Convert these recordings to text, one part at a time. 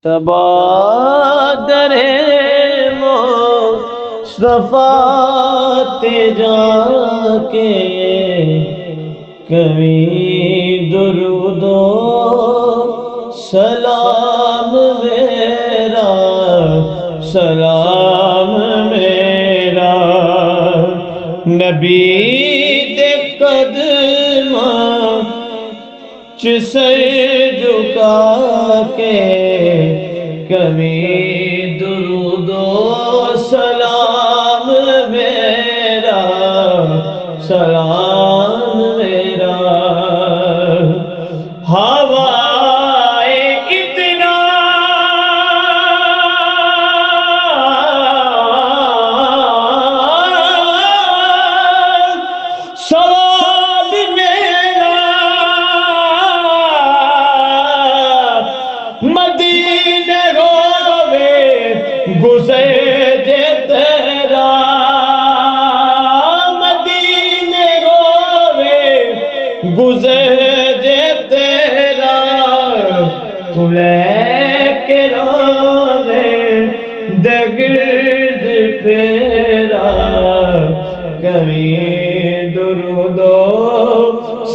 तबादरे मुस्तफा ते जाके कभी दुरूदो सलाम मेरा, सलाम मेरा नबी दे कदमां च सर झुका के कभी दुरूदो सलाम मेरा, सलाम मेरा हवाए इतना सवाब मेरा मदीने रोवे गुज़र जे तेरा, मदीने रोवे गुज़र जे तेरा तू लेके रोवे दगिर्द फेरा कभी दुरूदो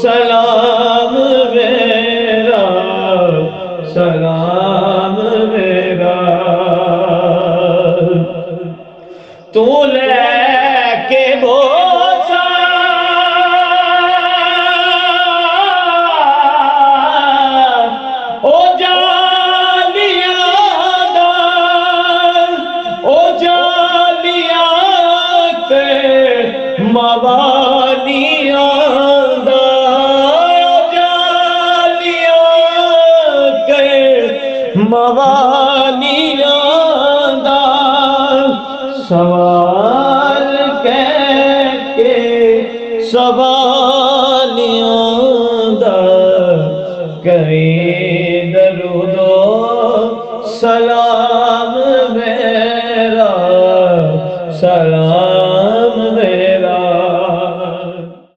सलाम मेरा, सलाम मेरा तू लेके बोझा ओ जालिया दा, ओ जालिया ते मवालिया दा, ओ जालिया के मवालिया दा सवाल कह के सवालिया दा कहीं दरूदो सलाम मेरा, सलाम